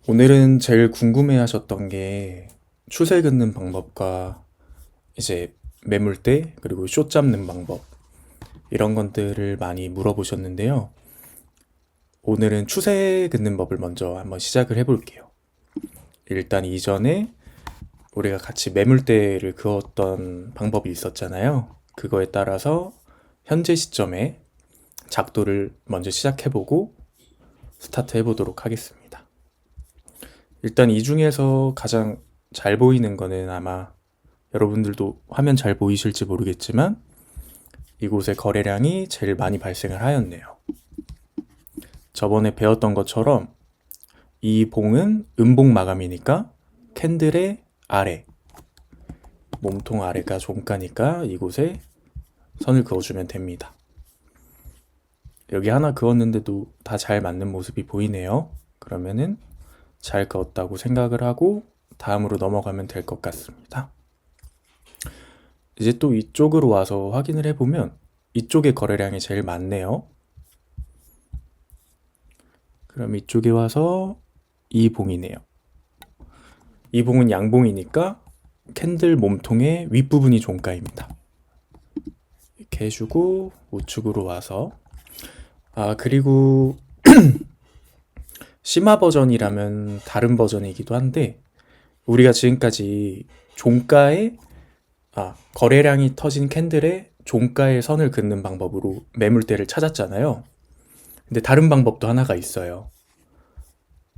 오늘은 제일 궁금해 하셨던 게 추세 긋는 방법과 이제 매물대 그리고 숏 잡는 방법 이런 것들을 많이 물어보셨는데요. 오늘은 추세 긋는 법을 먼저 한번 시작을 해볼게요. 일단 이전에 우리가 같이 매물대를 그었던 방법이 있었잖아요. 그거에 따라서 현재 시점에 작도를 먼저 시작해보고 스타트 해보도록 하겠습니다. 일단 이 중에서 가장 잘 보이는 거는 아마 여러분들도 화면 잘 보이실지 모르겠지만 이곳에 거래량이 제일 많이 발생을 하였네요. 저번에 배웠던 것처럼 이 봉은 음봉 마감이니까 캔들의 아래, 몸통 아래가 종가니까 이곳에 선을 그어주면 됩니다. 여기 하나 그었는데도 다 잘 맞는 모습이 보이네요. 그러면은 잘 그었다고 생각을 하고 다음으로 넘어가면 될 것 같습니다. 이제 또 이쪽으로 와서 확인을 해보면 이쪽에 거래량이 제일 많네요. 그럼 이쪽에 와서 이 봉이네요. 이 봉은 양봉이니까 캔들 몸통의 윗부분이 종가입니다. 이렇게 해주고 우측으로 와서 그리고 심화 버전이라면 다른 버전이기도 한데 우리가 지금까지 종가에 거래량이 터진 캔들에 종가의 선을 긋는 방법으로 매물대를 찾았잖아요. 근데 다른 방법도 하나가 있어요.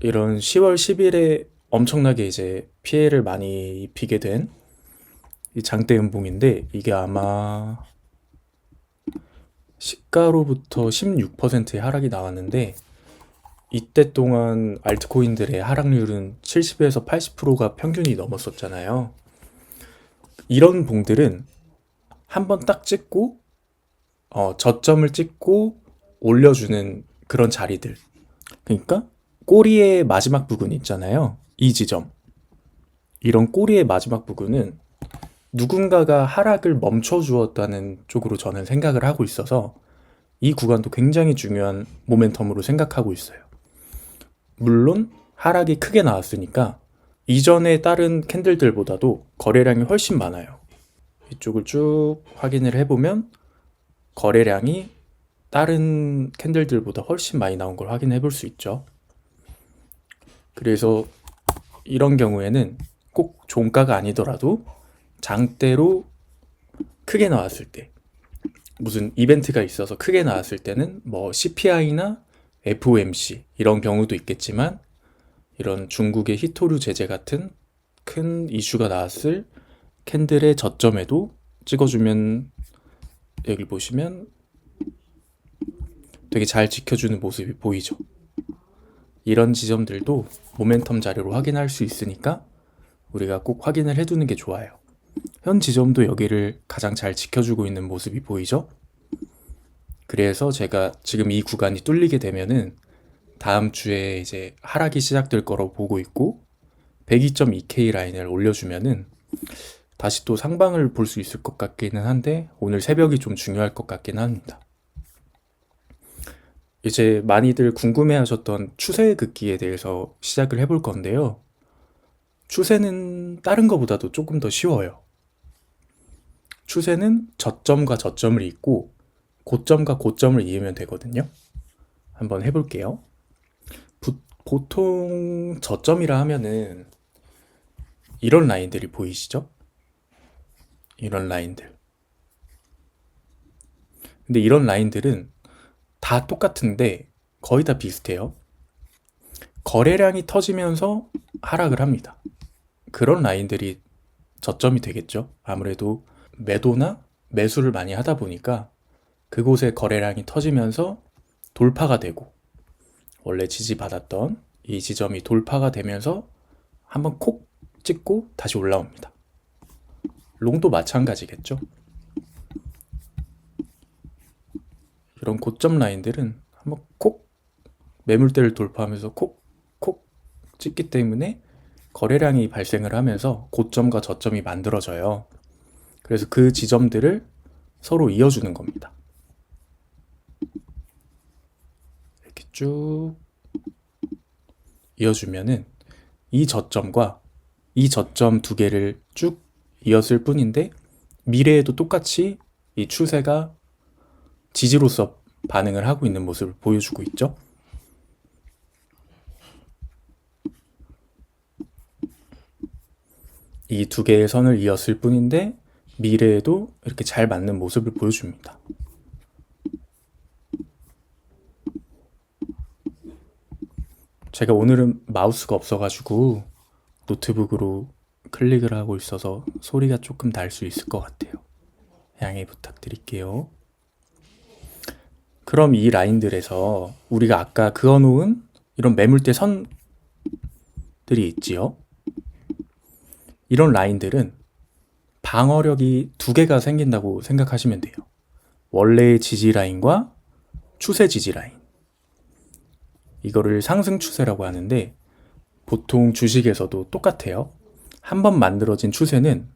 이런 10월 10일에 엄청나게 이제 피해를 많이 입히게 된 이 장대 음봉인데 이게 아마 시가로부터 16%의 하락이 나왔는데 이때 동안 알트코인들의 하락률은 70에서 80%가 평균이 넘었었잖아요. 이런 봉들은 한번 딱 찍고 저점을 찍고 올려주는 그런 자리들. 그러니까 꼬리의 마지막 부분 있잖아요. 이 지점. 이런 꼬리의 마지막 부분은 누군가가 하락을 멈춰주었다는 쪽으로 저는 생각을 하고 있어서 이 구간도 굉장히 중요한 모멘텀으로 생각하고 있어요. 물론 하락이 크게 나왔으니까 이전에 다른 캔들들보다도 거래량이 훨씬 많아요. 이쪽을 쭉 확인을 해보면 거래량이 다른 캔들들보다 훨씬 많이 나온 걸 확인해 볼 수 있죠. 그래서 이런 경우에는 꼭 종가가 아니더라도 장대로 크게 나왔을 때 무슨 이벤트가 있어서 크게 나왔을 때는 뭐 CPI나 FOMC 이런 경우도 있겠지만 이런 중국의 히토류 제재 같은 큰 이슈가 나왔을 캔들의 저점에도 찍어주면 여기 보시면 되게 잘 지켜주는 모습이 보이죠. 이런 지점들도 모멘텀 자료로 확인할 수 있으니까 우리가 꼭 확인을 해두는 게 좋아요. 현 지점도 여기를 가장 잘 지켜주고 있는 모습이 보이죠? 그래서 제가 지금 이 구간이 뚫리게 되면은 다음 주에 이제 하락이 시작될 거로 보고 있고 102.2K 라인을 올려주면은 다시 또 상방을 볼 수 있을 것 같기는 한데 오늘 새벽이 좀 중요할 것 같긴 합니다. 이제 많이들 궁금해 하셨던 추세 긋기에 대해서 시작을 해볼 건데요. 추세는 다른 것보다도 조금 더 쉬워요. 추세는 저점과 저점을 잇고 고점과 고점을 이으면 되거든요. 한번 해볼게요. 보통 저점이라 하면은 이런 라인들이 보이시죠? 이런 라인들. 근데 이런 라인들은 다 똑같은데 거의 다 비슷해요. 거래량이 터지면서 하락을 합니다. 그런 라인들이 저점이 되겠죠. 아무래도 매도나 매수를 많이 하다 보니까 그곳에 거래량이 터지면서 돌파가 되고 원래 지지받았던 이 지점이 돌파가 되면서 한번 콕 찍고 다시 올라옵니다. 롱도 마찬가지겠죠. 이런 고점 라인들은 한번 콕 매물대를 돌파하면서 콕 찍기 때문에 거래량이 발생을 하면서 고점과 저점이 만들어져요. 그래서 그 지점들을 서로 이어주는 겁니다. 이렇게 쭉 이어주면은 이 저점과 이 저점 두 개를 쭉 이었을 뿐인데 미래에도 똑같이 이 추세가 지지로서 반응을 하고 있는 모습을 보여주고 있죠. 이 두 개의 선을 이었을 뿐인데 미래에도 이렇게 잘 맞는 모습을 보여줍니다. 제가 오늘은 마우스가 없어가지고 노트북으로 클릭을 하고 있어서 소리가 조금 날 수 있을 것 같아요. 양해 부탁드릴게요. 그럼 이 라인들에서 우리가 아까 그어놓은 이런 매물대 선들이 있지요. 이런 라인들은 방어력이 두 개가 생긴다고 생각하시면 돼요. 원래의 지지 라인과 추세 지지 라인. 이거를 상승 추세라고 하는데 보통 주식에서도 똑같아요. 한번 만들어진 추세는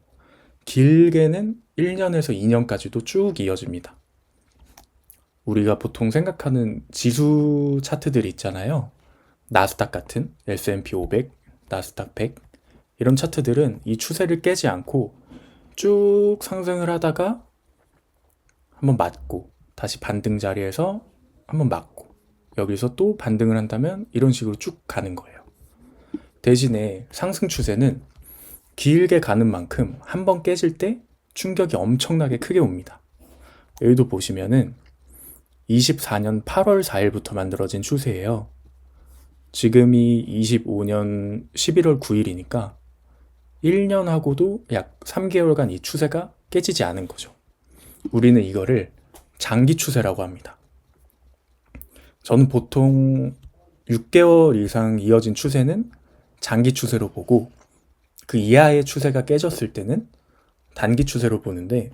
길게는 1년에서 2년까지도 쭉 이어집니다. 우리가 보통 생각하는 지수 차트들이 있잖아요. 나스닥 같은 S&P 500, 나스닥 100 이런 차트들은 이 추세를 깨지 않고 쭉 상승을 하다가 한번 맞고 다시 반등 자리에서 한번 맞고 여기서 또 반등을 한다면 이런 식으로 쭉 가는 거예요. 대신에 상승 추세는 길게 가는 만큼 한번 깨질 때 충격이 엄청나게 크게 옵니다. 여기도 보시면은 24년 8월 4일부터 만들어진 추세예요. 지금이 25년 11월 9일이니까 1년하고도 약 3개월간 이 추세가 깨지지 않은 거죠. 우리는 이거를 장기 추세라고 합니다. 저는 보통 6개월 이상 이어진 추세는 장기 추세로 보고 그 이하의 추세가 깨졌을 때는 단기 추세로 보는데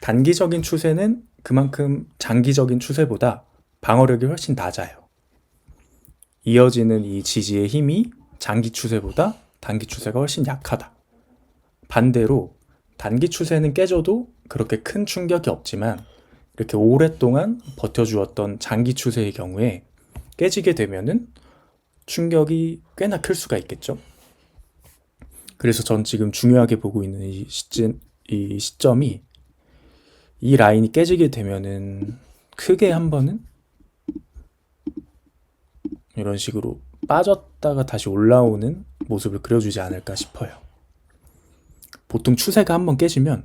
단기적인 추세는 그만큼 장기적인 추세보다 방어력이 훨씬 낮아요. 이어지는 이 지지의 힘이 장기 추세보다 단기 추세가 훨씬 약하다. 반대로 단기 추세는 깨져도 그렇게 큰 충격이 없지만 이렇게 오랫동안 버텨주었던 장기 추세의 경우에 깨지게 되면은 충격이 꽤나 클 수가 있겠죠. 그래서 전 지금 중요하게 보고 있는 이 시점이 이 라인이 깨지게 되면은 크게 한 번은 이런 식으로 빠졌다가 다시 올라오는 모습을 그려주지 않을까 싶어요. 보통 추세가 한번 깨지면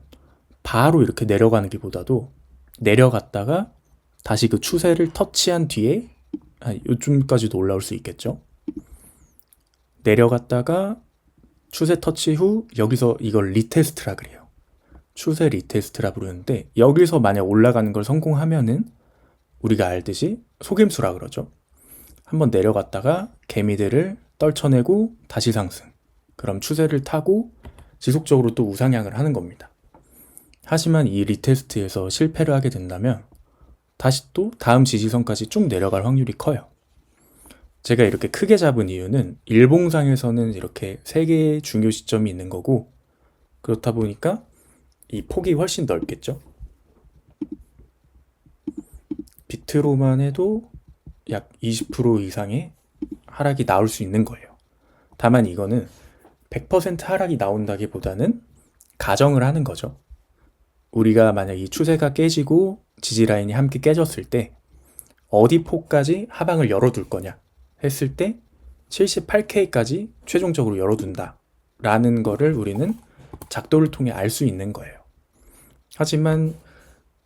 바로 이렇게 내려가는 것보다도 내려갔다가 다시 그 추세를 터치한 뒤에 요쯤까지도 올라올 수 있겠죠. 내려갔다가 추세 터치 후 여기서 이걸 리테스트라 그래요. 추세 리테스트라 부르는데 여기서 만약 올라가는 걸 성공하면은 우리가 알듯이 속임수라 그러죠. 한번 내려갔다가 개미들을 떨쳐내고 다시 상승. 그럼 추세를 타고 지속적으로 또 우상향을 하는 겁니다. 하지만 이 리테스트에서 실패를 하게 된다면 다시 또 다음 지지선까지 쭉 내려갈 확률이 커요. 제가 이렇게 크게 잡은 이유는 일봉상에서는 이렇게 3개의 중요 시점이 있는 거고 그렇다 보니까 이 폭이 훨씬 넓겠죠. 비트로만 해도 약 20% 이상의 하락이 나올 수 있는 거예요. 다만 이거는 100% 하락이 나온다기보다는 가정을 하는 거죠. 우리가 만약 이 추세가 깨지고 지지라인이 함께 깨졌을 때 어디 폭까지 하방을 열어둘 거냐 했을 때 78K까지 최종적으로 열어둔다 라는 거를 우리는 작도를 통해 알 수 있는 거예요. 하지만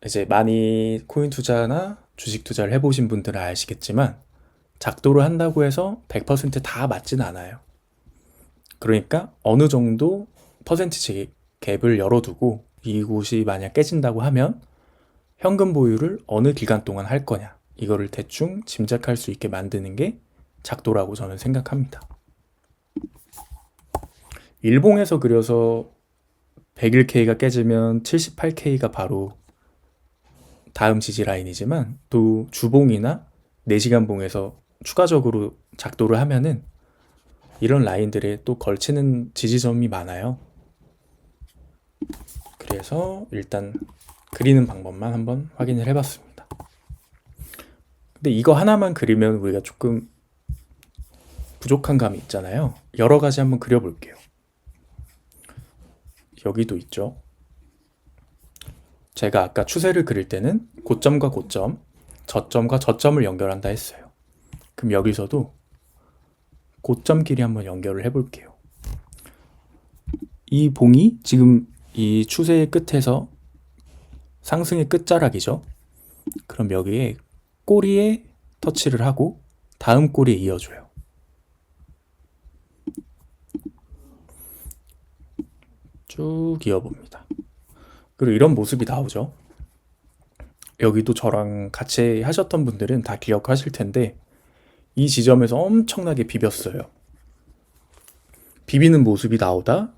이제 많이 코인 투자나 주식 투자를 해보신 분들은 아시겠지만 작도를 한다고 해서 100%다 맞진 않아요. 그러니까 어느 정도 퍼센티지 갭을 열어두고 이곳이 만약 깨진다고 하면 현금 보유를 어느 기간 동안 할 거냐 이거를 대충 짐작할 수 있게 만드는 게 작도라고 저는 생각합니다. 일봉에서 그려서 101K가 깨지면 78K가 바로 다음 지지 라인이지만 또 주봉이나 4시간 봉에서 추가적으로 작도를 하면은 이런 라인들에 또 걸치는 지지점이 많아요. 그래서 일단 그리는 방법만 한번 확인을 해봤습니다. 근데 이거 하나만 그리면 우리가 조금 부족한 감이 있잖아요. 여러 가지 한번 그려볼게요. 여기도 있죠. 제가 아까 추세를 그릴 때는 고점과 고점, 저점과 저점을 연결한다 했어요. 그럼 여기서도 고점끼리 한번 연결을 해볼게요. 이 봉이 지금 이 추세의 끝에서 상승의 끝자락이죠. 그럼 여기에 꼬리에 터치를 하고 다음 꼬리에 이어줘요. 쭉 이어봅니다. 그리고 이런 모습이 나오죠. 여기도 저랑 같이 하셨던 분들은 다 기억하실 텐데 이 지점에서 엄청나게 비볐어요. 비비는 모습이 나오다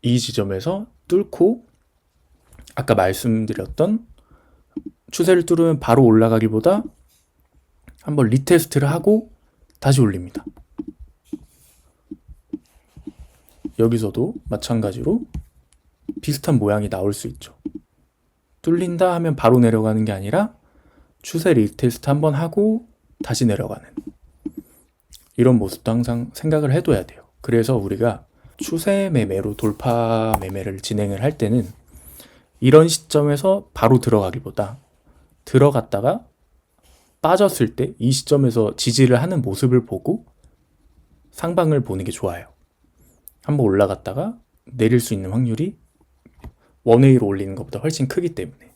이 지점에서 뚫고 아까 말씀드렸던 추세를 뚫으면 바로 올라가기보다 한번 리테스트를 하고 다시 올립니다. 여기서도 마찬가지로 비슷한 모양이 나올 수 있죠. 뚫린다 하면 바로 내려가는 게 아니라 추세 리테스트 한번 하고 다시 내려가는 이런 모습도 항상 생각을 해둬야 돼요. 그래서 우리가 추세 매매로 돌파 매매를 진행을 할 때는 이런 시점에서 바로 들어가기보다 들어갔다가 빠졌을 때 이 시점에서 지지를 하는 모습을 보고 상방을 보는 게 좋아요. 한번 올라갔다가 내릴 수 있는 확률이 원웨이로 올리는 것보다 훨씬 크기 때문에.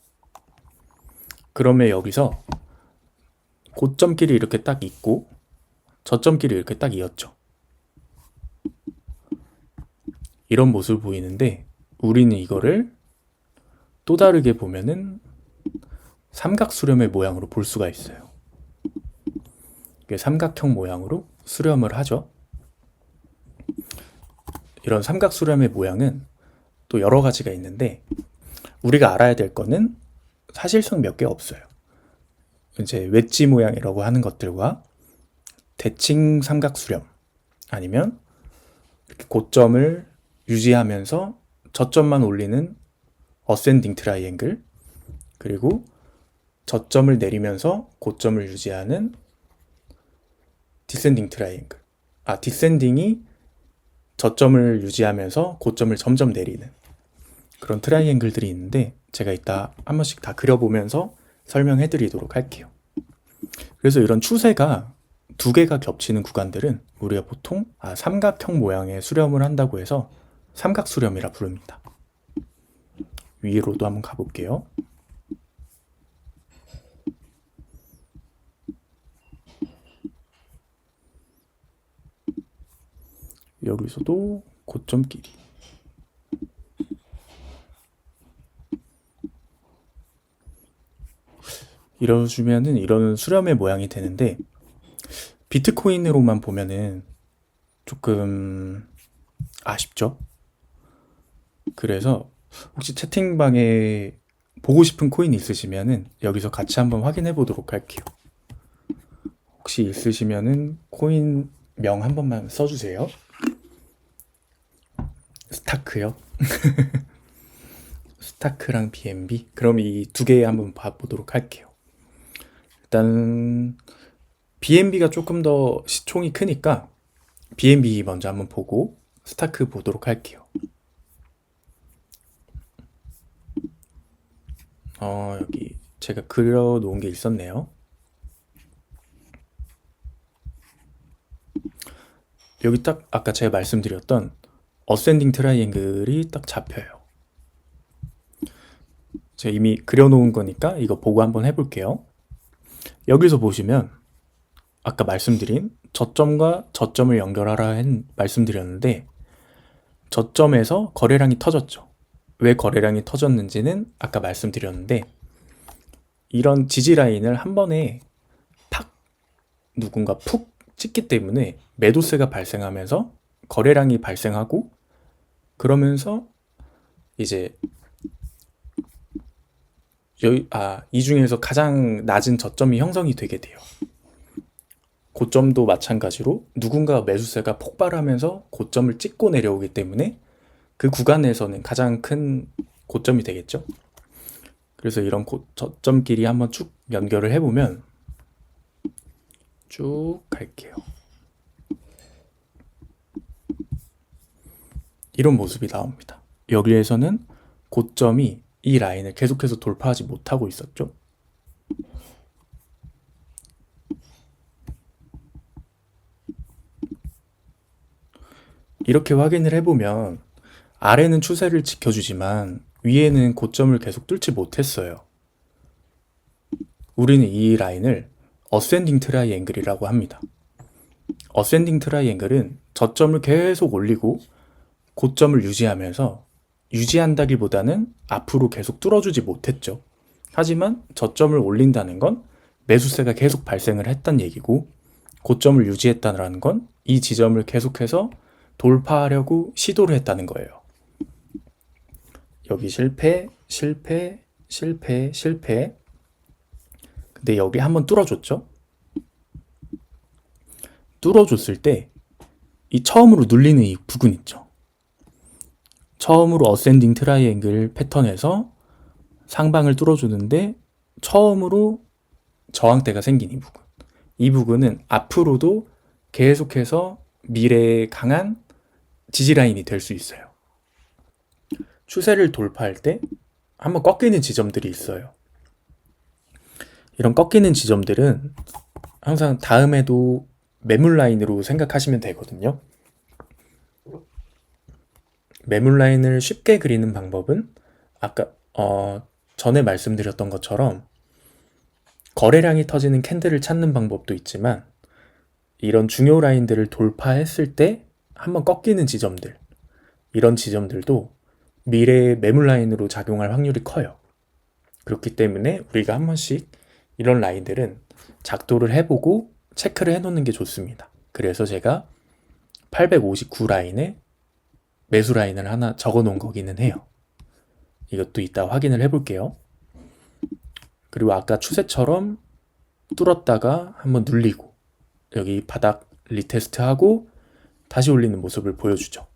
그러면 여기서 고점끼리 이렇게 딱 있고 저점끼리 이렇게 딱 이었죠. 이런 모습을 보이는데 우리는 이거를 또 다르게 보면은 삼각 수렴의 모양으로 볼 수가 있어요. 이게 삼각형 모양으로 수렴을 하죠. 이런 삼각 수렴의 모양은 또 여러 가지가 있는데 우리가 알아야 될 거는 사실상 몇 개 없어요. 이제 웨지 모양이라고 하는 것들과 대칭 삼각 수렴 아니면 이렇게 고점을 유지하면서 저점만 올리는 어센딩 트라이앵글 그리고 저점을 내리면서 고점을 유지하는 디센딩 트라이앵글. 디센딩이 저점을 유지하면서 고점을 점점 내리는 그런 트라이앵글들이 있는데 제가 이따 한 번씩 다 그려보면서 설명해 드리도록 할게요. 그래서 이런 추세가 두 개가 겹치는 구간들은 우리가 보통 삼각형 모양의 수렴을 한다고 해서 삼각 수렴이라 부릅니다. 위로도 한번 가볼게요. 여기서도 고점끼리 이러주면은 이런 수렴의 모양이 되는데 비트코인으로만 보면은 조금 아쉽죠? 그래서 혹시 채팅방에 보고 싶은 코인 있으시면은 여기서 같이 한번 확인해 보도록 할게요. 혹시 있으시면은 코인 명 한 번만 써주세요. 스타크요? 스타크랑 BNB? 그럼 이 두 개 한번 봐보도록 할게요. 일단 BNB가 조금 더 시총이 크니까 BNB 먼저 한번 보고 스타크 보도록 할게요. 여기 제가 그려놓은 게 있었네요. 여기 딱 아까 제가 말씀드렸던 어센딩 트라이앵글이 딱 잡혀요. 제가 이미 그려놓은 거니까 이거 보고 한번 해볼게요. 여기서 보시면 아까 말씀드린 저점과 저점을 연결하라 말씀드렸는데 저점에서 거래량이 터졌죠. 왜 거래량이 터졌는지는 아까 말씀드렸는데 이런 지지 라인을 한 번에 팍 누군가 푹 찍기 때문에 매도세가 발생하면서 거래량이 발생하고 그러면서 이제 이 중에서 가장 낮은 저점이 형성이 되게 돼요. 고점도 마찬가지로 누군가 매수세가 폭발하면서 고점을 찍고 내려오기 때문에 그 구간에서는 가장 큰 고점이 되겠죠. 그래서 이런 저점끼리 한번 쭉 연결을 해보면 쭉 갈게요. 이런 모습이 나옵니다. 여기에서는 고점이 이 라인을 계속해서 돌파하지 못하고 있었죠. 이렇게 확인을 해보면 아래는 추세를 지켜주지만 위에는 고점을 계속 뚫지 못했어요. 우리는 이 라인을 어센딩 트라이앵글이라고 합니다. 어센딩 트라이앵글은 저점을 계속 올리고 고점을 유지하면서, 유지한다기보다는 앞으로 계속 뚫어주지 못했죠. 하지만 저점을 올린다는 건 매수세가 계속 발생을 했단 얘기고, 고점을 유지했다는 건 이 지점을 계속해서 돌파하려고 시도를 했다는 거예요. 여기 실패, 실패, 실패, 실패. 근데 여기 한번 뚫어줬죠? 뚫어줬을 때 이 처음으로 눌리는 이 부분 있죠? 처음으로 어센딩 트라이앵글 패턴에서 상방을 뚫어주는데 처음으로 저항대가 생긴 이 부분. 이 부분은 앞으로도 계속해서 미래에 강한 지지라인이 될 수 있어요. 추세를 돌파할 때 한번 꺾이는 지점들이 있어요. 이런 꺾이는 지점들은 항상 다음에도 매물 라인으로 생각하시면 되거든요. 매물 라인을 쉽게 그리는 방법은 아까 전에 말씀드렸던 것처럼 거래량이 터지는 캔들을 찾는 방법도 있지만, 이런 중요 라인들을 돌파했을 때 한번 꺾이는 지점들, 이런 지점들도 미래의 매물 라인으로 작용할 확률이 커요. 그렇기 때문에 우리가 한 번씩 이런 라인들은 작도를 해보고 체크를 해놓는 게 좋습니다. 그래서 제가 859 라인에 매수 라인을 하나 적어 놓은 거기는 해요. 이것도 이따 확인을 해볼게요. 그리고 아까 추세처럼 뚫었다가 한번 눌리고 여기 바닥 리테스트하고 다시 올리는 모습을 보여주죠.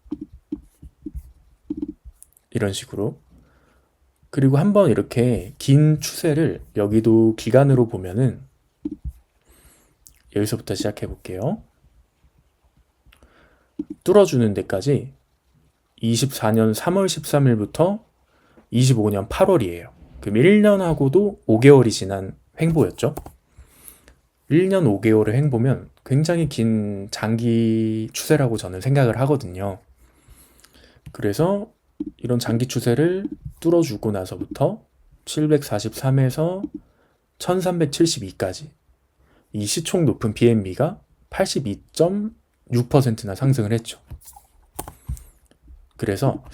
이런 식으로. 그리고 한번 이렇게 긴 추세를 여기도 기간으로 보면은, 여기서부터 시작해 볼게요. 뚫어주는 데까지 24년 3월 13일부터 25년 8월이에요. 그럼 1년하고도 5개월이 지난 횡보였죠. 1년 5개월의 횡보면 굉장히 긴 장기 추세라고 저는 생각을 하거든요. 그래서 이런 장기 추세를 뚫어주고 나서부터 743에서 1372까지 이 시총 높은 BNB가 82.6%나 상승을 했죠. 그래서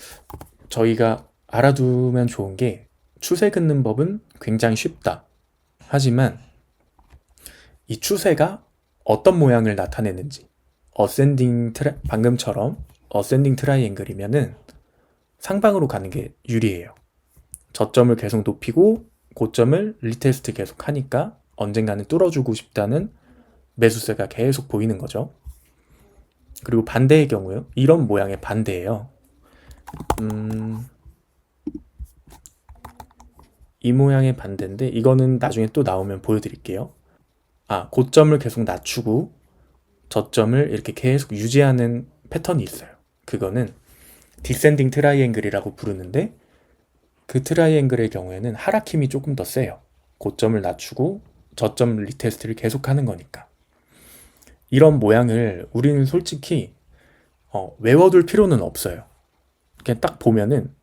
저희가 알아두면 좋은 게, 추세 긋는 법은 굉장히 쉽다. 하지만 이 추세가 어떤 모양을 나타내는지, 방금처럼 어센딩 트라이앵글이면은 상방으로 가는 게 유리해요. 저점을 계속 높이고 고점을 리테스트 계속 하니까 언젠가는 뚫어주고 싶다는 매수세가 계속 보이는 거죠. 그리고 반대의 경우요. 이런 모양의 반대예요. 이 모양의 반대인데 이거는 나중에 또 나오면 보여드릴게요. 고점을 계속 낮추고 저점을 이렇게 계속 유지하는 패턴이 있어요. 그거는 디센딩 트라이앵글이라고 부르는데, 그 트라이앵글의 경우에는 하락 힘이 조금 더 세요. 고점을 낮추고 저점 리테스트를 계속하는 거니까. 이런 모양을 우리는 솔직히 외워둘 필요는 없어요. 그냥 딱 보면은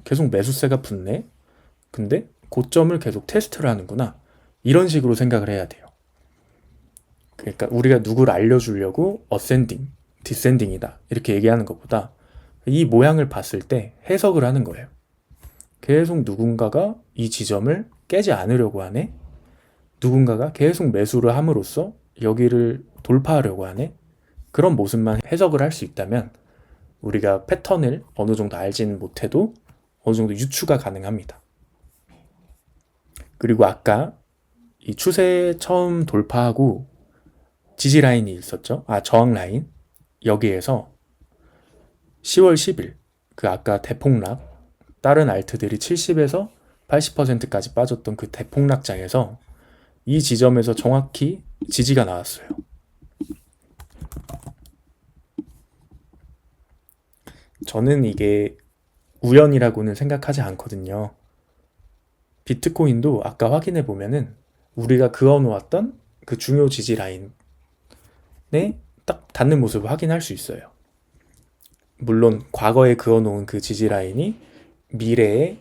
계속 매수세가 붙네? 근데 고점을 계속 테스트를 하는구나. 이런 식으로 생각을 해야 돼요. 그러니까 우리가 누구를 알려주려고 어센딩, 디센딩이다 이렇게 얘기하는 것보다 이 모양을 봤을 때 해석을 하는 거예요. 계속 누군가가 이 지점을 깨지 않으려고 하네? 누군가가 계속 매수를 함으로써 여기를 돌파하려고 하네? 그런 모습만 해석을 할 수 있다면 우리가 패턴을 어느 정도 알지는 못해도 어느 정도 유추가 가능합니다. 그리고 아까 이 추세 처음 돌파하고 지지 라인이 있었죠? 저항 라인. 여기에서 10월 10일 그 아까 대폭락, 다른 알트들이 70에서 80%까지 빠졌던 그 대폭락장에서 이 지점에서 정확히 지지가 나왔어요. 저는 이게 우연이라고는 생각하지 않거든요. 비트코인도 아까 확인해 보면은 우리가 그어놓았던 그 중요 지지 라인에 딱 닿는 모습을 확인할 수 있어요. 물론 과거에 그어놓은 그 지지 라인이 미래에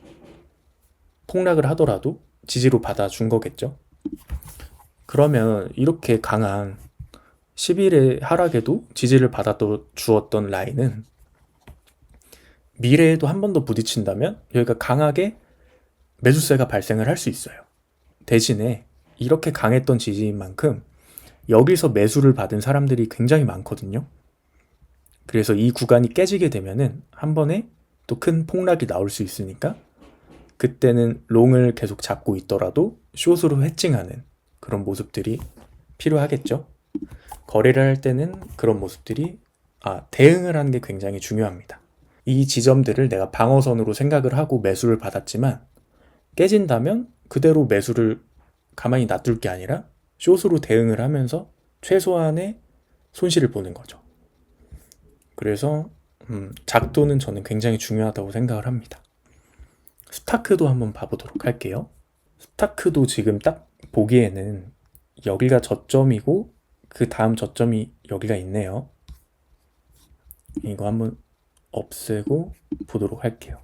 폭락을 하더라도 지지로 받아준 거겠죠. 그러면 이렇게 강한 10일의 하락에도 지지를 받아 주었던 라인은 미래에도 한 번 더 부딪힌다면 여기가 강하게 매수세가 발생을 할 수 있어요. 대신에 이렇게 강했던 지지인 만큼 여기서 매수를 받은 사람들이 굉장히 많거든요. 그래서 이 구간이 깨지게 되면은 한 번에 또 큰 폭락이 나올 수 있으니까 그때는 롱을 계속 잡고 있더라도 숏으로 헤칭하는 그런 모습들이 필요하겠죠. 거래를 할 때는 그런 모습들이 대응을 하는 게 굉장히 중요합니다. 이 지점들을 내가 방어선으로 생각을 하고 매수를 받았지만 깨진다면 그대로 매수를 가만히 놔둘 게 아니라 숏으로 대응을 하면서 최소한의 손실을 보는 거죠. 그래서 작도는 저는 굉장히 중요하다고 생각을 합니다. 스타크도 한번 봐보도록 할게요. 스타크도 지금 딱 보기에는 여기가 저점이고 그 다음 저점이 여기가 있네요. 이거 한번 없애고 보도록 할게요.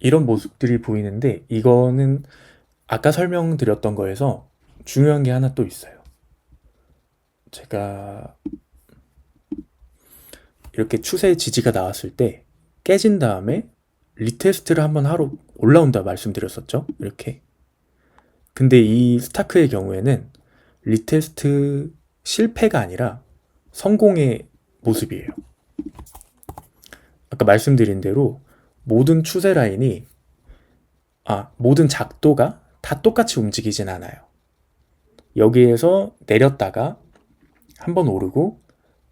이런 모습들이 보이는데 이거는 아까 설명드렸던 거에서 중요한 게 하나 또 있어요. 제가 이렇게 추세 지지가 나왔을 때 깨진 다음에 리테스트를 한번 하러 올라온다 말씀드렸었죠. 이렇게. 근데 이 스타크의 경우에는 리테스트 실패가 아니라 성공의 모습이에요. 아까 말씀드린 대로 모든 추세 라인이 모든 작도가 다 똑같이 움직이진 않아요. 여기에서 내렸다가 한번 오르고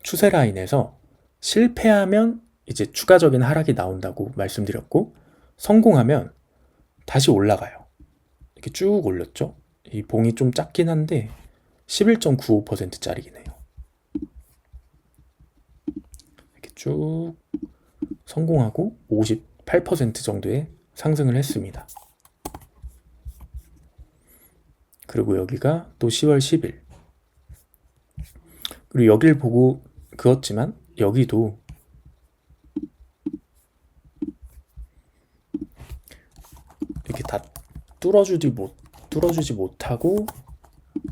추세 라인에서 실패하면 이제 추가적인 하락이 나온다고 말씀드렸고 성공하면 다시 올라가요. 이렇게 쭉 올렸죠. 이 봉이 좀 작긴 한데 11.95%짜리긴 해요. 이렇게 쭉 성공하고 58% 정도의 상승을 했습니다. 그리고 여기가 또 10월 10일. 그리고 여길 보고 그었지만 여기도 이렇게 다 뚫어주지 못하고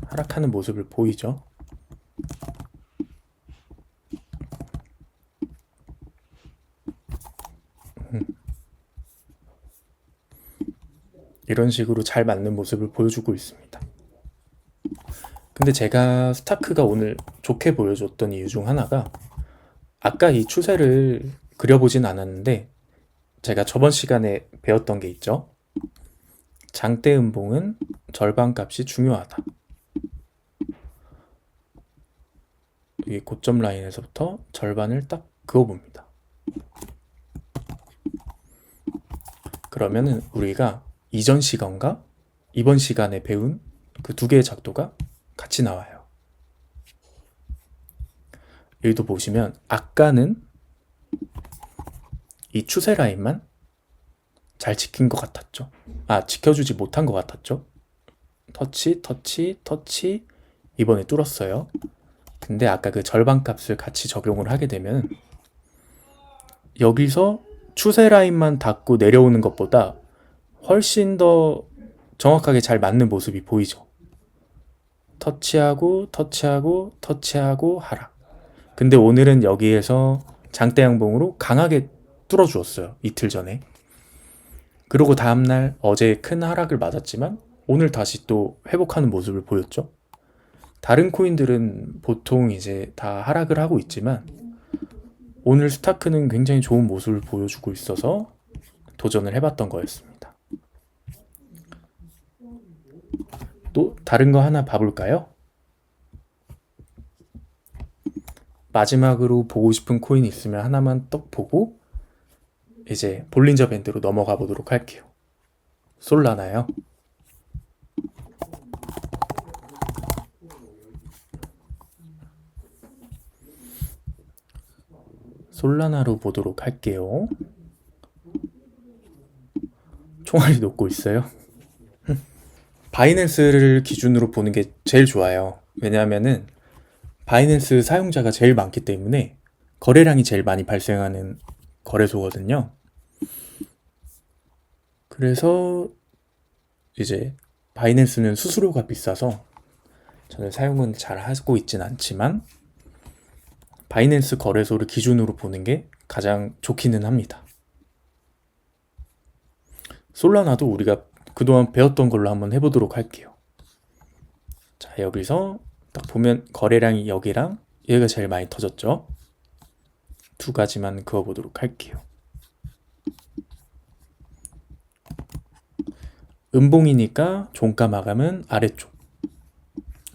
하락하는 모습을 보이죠. 이런 식으로 잘 맞는 모습을 보여주고 있습니다. 근데 제가 스타크가 오늘 좋게 보여줬던 이유 중 하나가 아까 이 추세를 그려보진 않았는데 제가 저번 시간에 배웠던 게 있죠. 장대 음봉은 절반값이 중요하다. 이 고점 라인에서부터 절반을 딱 그어봅니다. 그러면은 우리가 이전 시간과 이번 시간에 배운 그 두 개의 작도가 같이 나와요. 여기도 보시면 아까는 이 추세 라인만 잘 지킨 것 같았죠. 지켜주지 못한 것 같았죠. 터치 이번에 뚫었어요. 근데 아까 그 절반 값을 같이 적용을 하게 되면 여기서 추세 라인만 닫고 내려오는 것보다 훨씬 더 정확하게 잘 맞는 모습이 보이죠. 터치하고 하락. 근데 오늘은 여기에서 장대 양봉으로 강하게 뚫어주었어요. 이틀 전에. 그리고 다음날 어제 큰 하락을 맞았지만 오늘 다시 또 회복하는 모습을 보였죠. 다른 코인들은 보통 이제 다 하락을 하고 있지만 오늘 스타크는 굉장히 좋은 모습을 보여주고 있어서 도전을 해봤던 거였습니다. 또 다른 거 하나 봐볼까요? 마지막으로 보고 싶은 코인 있으면 하나만 떡 보고 이제 볼린저 밴드로 넘어가 보도록 할게요. 솔라나요. 솔라나로 보도록 할게요. 총알이 녹고 있어요. 바이낸스를 기준으로 보는 게 제일 좋아요. 왜냐하면은 바이낸스 사용자가 제일 많기 때문에 거래량이 제일 많이 발생하는 거래소거든요. 그래서 이제 바이낸스는 수수료가 비싸서 저는 사용은 잘 하고 있진 않지만 바이낸스 거래소를 기준으로 보는 게 가장 좋기는 합니다. 솔라나도 우리가 그동안 배웠던 걸로 한번 해보도록 할게요. 자, 여기서 딱 보면 거래량이 여기랑 얘가 제일 많이 터졌죠. 두 가지만 그어보도록 할게요. 음봉이니까 종가 마감은 아래쪽.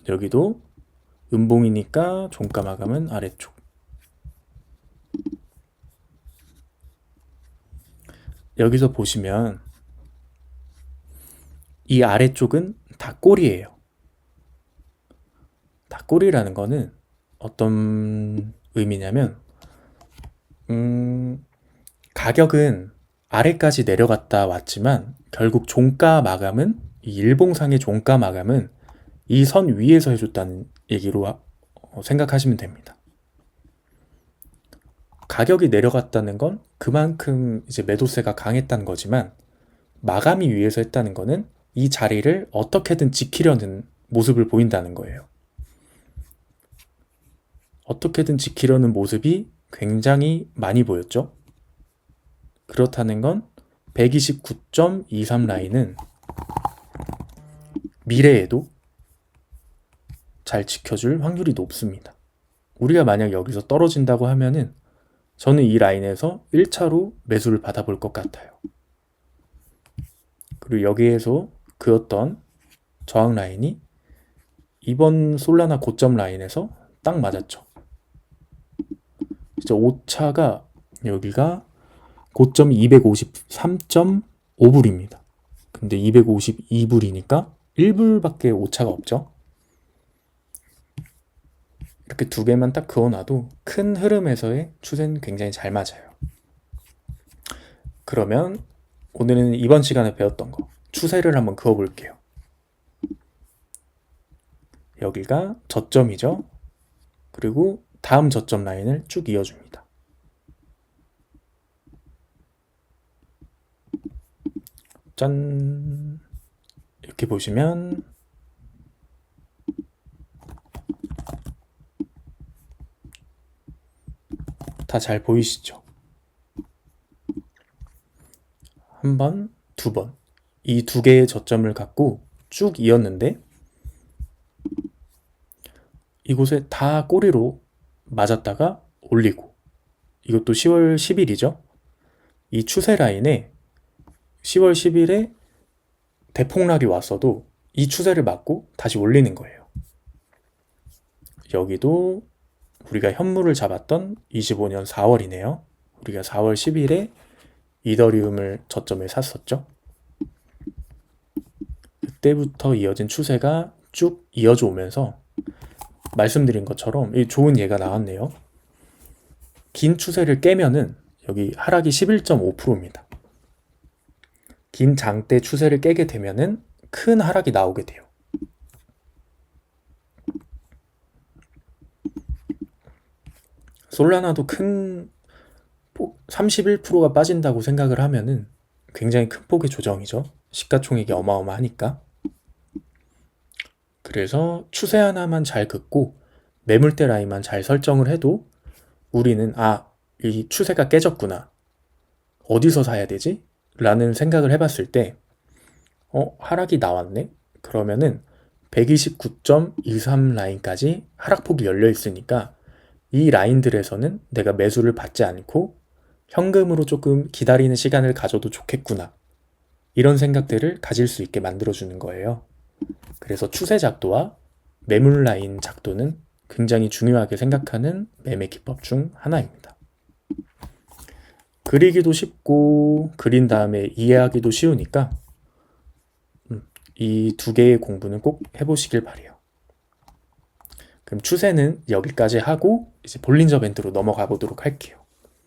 여기도 음봉이니까 종가 마감은 아래쪽. 여기서 보시면 이 아래쪽은 다 꼬리예요. 다 꼬리라는 거는 어떤 의미냐면 가격은 아래까지 내려갔다 왔지만 결국 종가 마감은 이 일봉상의 종가 마감은 이 선 위에서 해줬다는 얘기로 생각하시면 됩니다. 가격이 내려갔다는 건 그만큼 이제 매도세가 강했다는 거지만 마감이 위에서 했다는 거는 이 자리를 어떻게든 지키려는 모습을 보인다는 거예요. 어떻게든 지키려는 모습이 굉장히 많이 보였죠. 그렇다는 건 129.23 라인은 미래에도 잘 지켜줄 확률이 높습니다. 우리가 만약 여기서 떨어진다고 하면은 저는 이 라인에서 1차로 매수를 받아볼 것 같아요. 그리고 여기에서 그었던 저항 라인이 이번 솔라나 고점 라인에서 딱 맞았죠. 진짜 5차가 여기가 고점이 253.5불입니다. 근데 252불이니까 1불밖에 오차가 없죠. 이렇게 두 개만 딱 그어놔도 큰 흐름에서의 추세는 굉장히 잘 맞아요. 그러면 오늘은 이번 시간에 배웠던 거 추세를 한번 그어볼게요. 여기가 저점이죠. 그리고 다음 저점 라인을 쭉 이어줍니다. 짠! 이렇게 보시면 다 잘 보이시죠? 한 번, 두 번. 이 두 개의 저점을 갖고 쭉 이었는데 이곳에 다 꼬리로 맞았다가 올리고 이것도 10월 10일이죠. 이 추세 라인에 10월 10일에 대폭락이 왔어도 이 추세를 막고 다시 올리는 거예요. 여기도 우리가 현물을 잡았던 25년 4월이네요. 우리가 4월 10일에 이더리움을 저점에 샀었죠. 그때부터 이어진 추세가 쭉 이어져 오면서 말씀드린 것처럼 좋은 예가 나왔네요. 긴 추세를 깨면은 여기 하락이 11.5%입니다. 긴 장대 추세를 깨게 되면은 큰 하락이 나오게 돼요. 솔라나도 큰 31%가 빠진다고 생각을 하면은 굉장히 큰 폭의 조정이죠. 시가총액이 어마어마하니까. 그래서 추세 하나만 잘 긋고 매물대 라인만 잘 설정을 해도 우리는 이 추세가 깨졌구나. 어디서 사야 되지? 라는 생각을 해봤을 때 하락이 나왔네? 그러면은 129.23 라인까지 하락폭이 열려 있으니까 이 라인들에서는 내가 매수를 받지 않고 현금으로 조금 기다리는 시간을 가져도 좋겠구나. 이런 생각들을 가질 수 있게 만들어주는 거예요. 그래서 추세 작도와 매물 라인 작도는 굉장히 중요하게 생각하는 매매 기법 중 하나입니다. 그리기도 쉽고 그린 다음에 이해하기도 쉬우니까 이 두 개의 공부는 꼭 해보시길 바래요. 그럼 추세는 여기까지 하고 이제 볼린저 밴드로 넘어가 보도록 할게요.